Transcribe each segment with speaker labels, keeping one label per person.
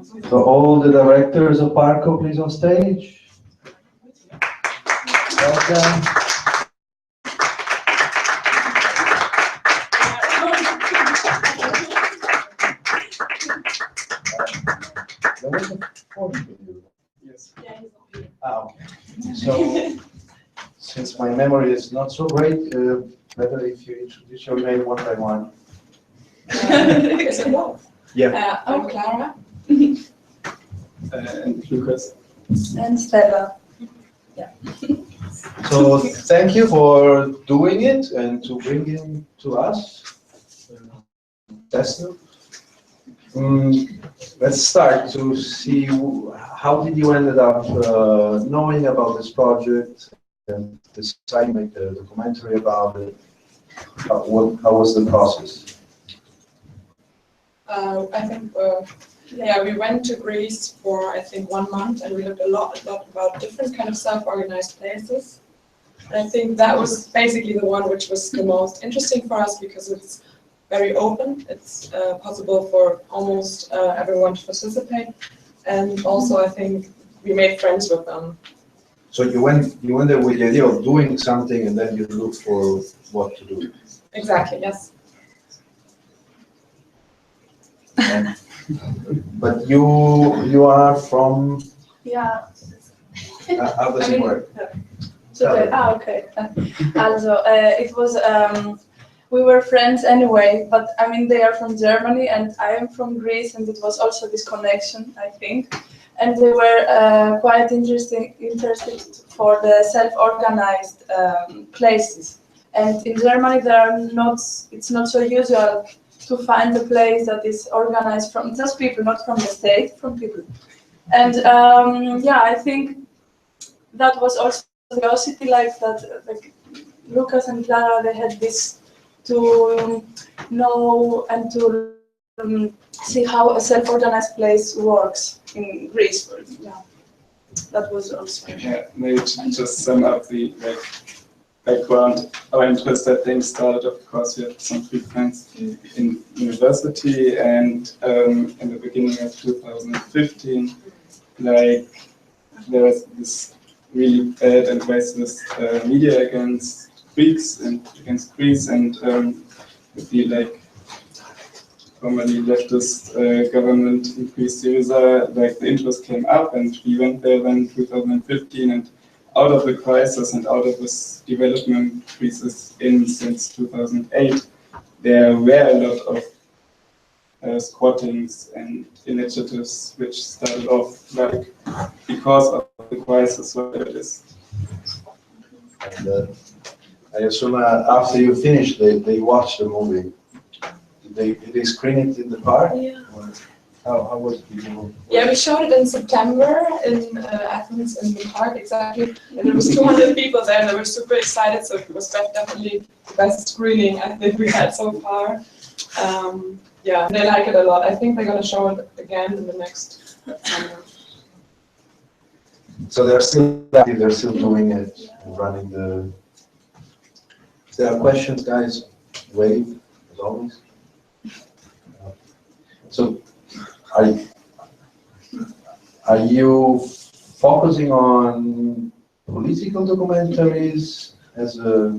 Speaker 1: So all the directors of Parko, please on stage. Welcome. There was a phone video.
Speaker 2: Yes.
Speaker 1: Okay. So, since my memory is not so great, better if you introduce your name one by one.
Speaker 3: Is it both?
Speaker 1: Yeah.
Speaker 3: I'm Clara.
Speaker 2: And Lucas.
Speaker 4: And Stella.
Speaker 1: So thank you for doing it and to bring it to us. Tester. Let's start to see how did you ended up knowing about this project and decide to make a documentary about it. How was the process?
Speaker 3: I think, yeah, we went to Greece for, I think, 1 month, and we looked a lot about different kind of self-organized places. And I think that was basically the one which was the most interesting for us because it's very open. It's possible for almost everyone to participate. And also, I think we made friends with them.
Speaker 1: So you went there with the idea of doing something and then you look for what to do.
Speaker 3: Exactly, yes.
Speaker 1: But you are from,
Speaker 4: Ja,
Speaker 1: how does it work?
Speaker 4: okay. Also, it was, we were friends anyway, but I mean, they are from Germany and I am from Greece, and it was also this connection, I think. And they were quite interested for the self-organized places. And in Germany, it's not so usual to find a place that is organized from just people, not from the state, from people. And yeah, I think that was also curiosity, like that. Like Lucas and Clara, they had this to know and to see how a self-organized place works in Greece. Yeah, that was also.
Speaker 2: Yeah, maybe to just sum up the background. Our interest, I think, started, of course, we had some free friends in university, and in the beginning of 2015, like there was this really bad and racist media against Greeks and against Greece, and with the formerly leftist government in Greece, Syriza, like the interest came up, and we went there then in 2015, and out of the crisis and out of this development Greece is in since 2008, there were a lot of squattings and initiatives which started off like because of the crisis, whatever it is.
Speaker 1: And, I assume after you finished, they watched the movie. Did they screen it in the park?
Speaker 3: Yeah.
Speaker 1: Or how was it?
Speaker 3: Yeah, we showed it in September in Athens in the park, exactly. And there was 200 people there, and they were super excited. So it was definitely the best screening I think we had so far. Yeah, they like it a lot. I think they're going to show it again in the next summer.
Speaker 1: So they're still active, they're still doing it, and running the. If there are questions, guys, wave as always. So, are you focusing on political documentaries as a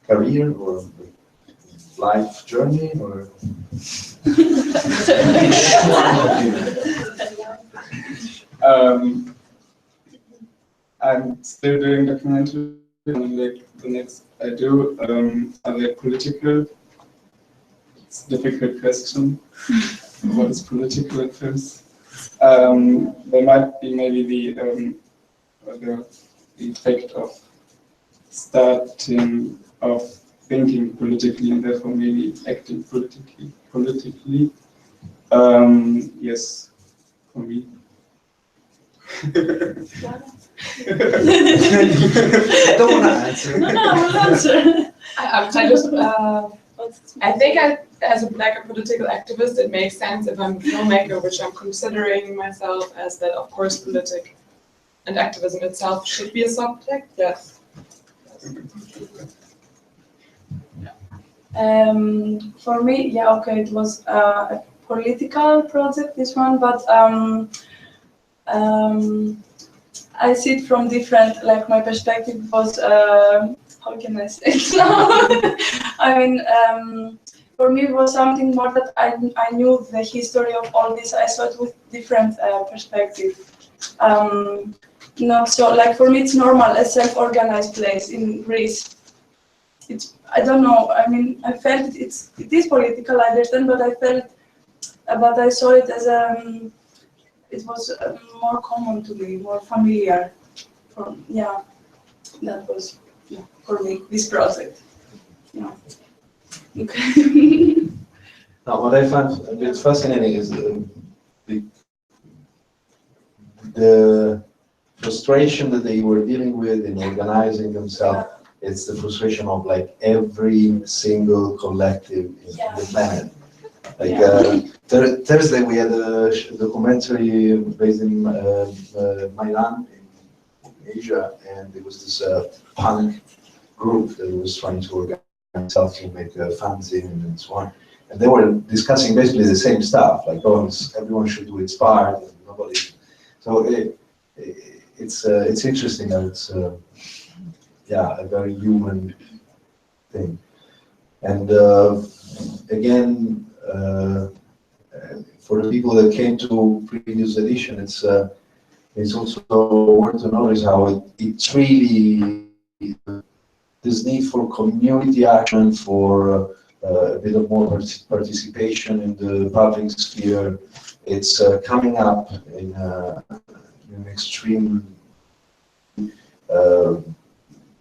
Speaker 1: career or life journey, or?
Speaker 2: I'm still doing documentary, and like the next I do are like political. It's a difficult question. What is political at first? There might be maybe the effect of starting of thinking politically and therefore maybe acting politically. Yes, for me.
Speaker 1: I don't want to answer.
Speaker 4: No, I will answer.
Speaker 3: I think as a political activist, it makes sense if I'm a filmmaker, which I'm considering myself as that, of course, politics and activism itself should be a subject, yes.
Speaker 4: For me, yeah, okay, it was political project, this one, but I see it from different, like my perspective was, how can I say it now? I mean, for me it was something more that I knew the history of all this. I saw it with different perspective. Not so, like for me it's normal, a self-organized place in Greece. It's, I don't know, I mean, I felt it is political, I understand, but I saw it as it was more common to me, more familiar. Yeah, that was for me this project. Yeah. Okay.
Speaker 1: Now, what I find a bit fascinating is the frustration that they were dealing with in organizing themselves. It's the frustration of like every single collective in the planet. Like Thursday we had a documentary based in Milan, in Asia, and there was this punk group that was trying to organize themselves to make fanzine and so on. And they were discussing basically the same stuff, like, oh, everyone should do its part, and nobody. So it's interesting that it's a very human thing. And again, for the people that came to previous edition, it's also worth to notice how it's really this need for community action, for a bit of more participation in the public sphere. It's coming up in an extreme.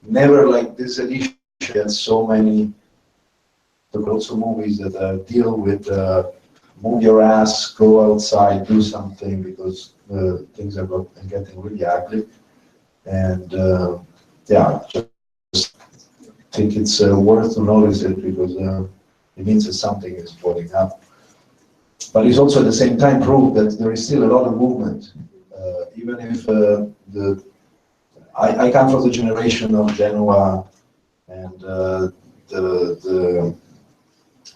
Speaker 1: Never like this edition had so many. There are also movies that deal with move your ass, go outside, do something, because things are getting really ugly. And just think it's worth to notice it, because it means that something is boiling up. But it's also at the same time proof that there is still a lot of movement, even if I come from the generation of Genoa, and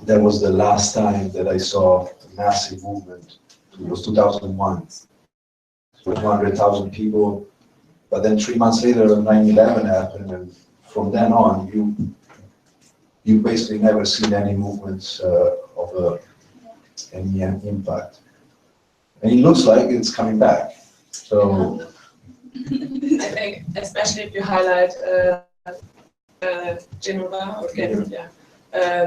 Speaker 1: that was the last time that I saw a massive movement. It was 2001, 200,000 people. But then 3 months later, 9/11 happened, and from then on, you basically never seen any movements of any impact. And it looks like it's coming back. So.
Speaker 3: I think, especially if you highlight Genova or Genova,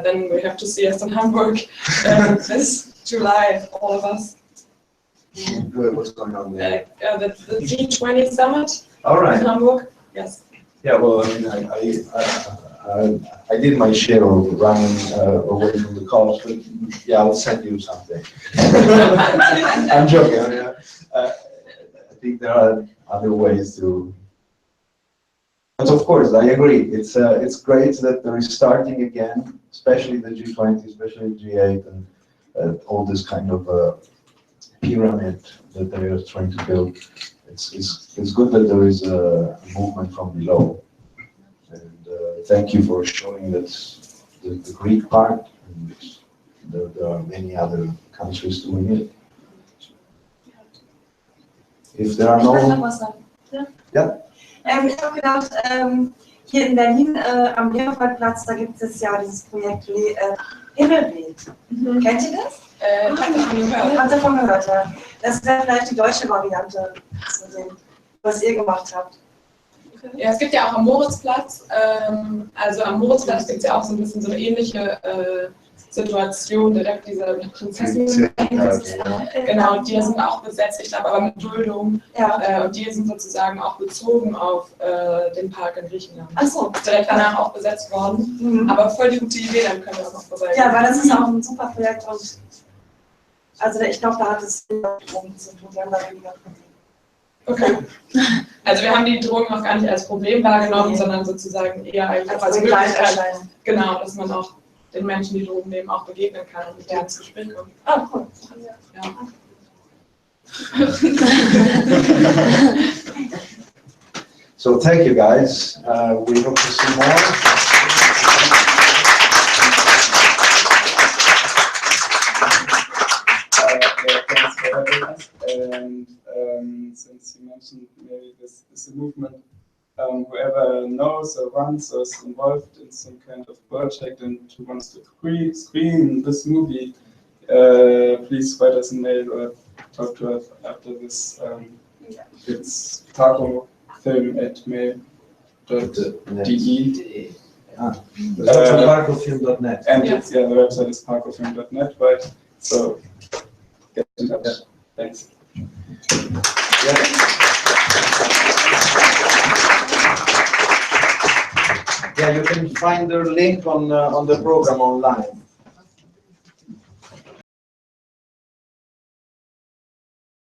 Speaker 3: then we have to see us in Hamburg this July, all of us.
Speaker 1: What's going on there?
Speaker 3: The G20 summit
Speaker 1: in
Speaker 3: Hamburg. Yes.
Speaker 1: Yeah, well, I mean, I did my share of running away from the cops, but yeah, I'll send you something. I'm joking. I mean, I think there are other ways to. But of course, I agree. It's great that there is starting again, especially the G20, especially the G8, and all this kind of pyramid that they are trying to build. It's good that there is a movement from below. And thank you for showing that the Greek part. And there are many other countries doing it. If there are no. Ja.
Speaker 5: Ich habe gedacht, hier in Berlin am Leopoldplatz, da gibt es ja dieses Projekt Himmelbild. Kennt ihr das? Habt ihr davon gehört, ja? Das wäre vielleicht die deutsche Variante zu dem, was ihr gemacht habt.
Speaker 3: Ja, es gibt ja auch am Moritzplatz, also am Moritzplatz gibt es ja auch so ein bisschen so eine ähnliche Situation, direkt diese Prinzessin. Genau, die sind auch besetzt, ich glaube aber mit Duldung. Ja. Und die sind sozusagen auch bezogen auf den Park in Griechenland. Ach so. Direkt danach auch besetzt worden. Mhm. Aber voll die gute Idee, dann können wir auch noch vorbei.
Speaker 5: Ja, weil das ist auch ein super Projekt und also ich glaube, da hat es Drogen zu tun. Wir haben da weniger Probleme.
Speaker 3: Okay. Also wir haben die Drogen auch gar nicht als Problem wahrgenommen, sondern sozusagen eher als Möglichkeit. Genau, dass man auch den Menschen, die Drogen nehmen, auch begegnen kann und mit denen ins Gespräch kommt. Ah, cool. Ja.
Speaker 1: So thank you guys. We hope to see more.
Speaker 2: And since you mentioned maybe this is a movement, whoever knows or runs or is involved in some kind of project and who wants to screen this movie, please write us a mail or talk to us after this. It's parko.film@mail.de.
Speaker 1: Parkofilm.net.
Speaker 2: And it's, the website is parkofilm.net, right? So get in touch. Thanks.
Speaker 1: Yeah, you can find the link on the program online.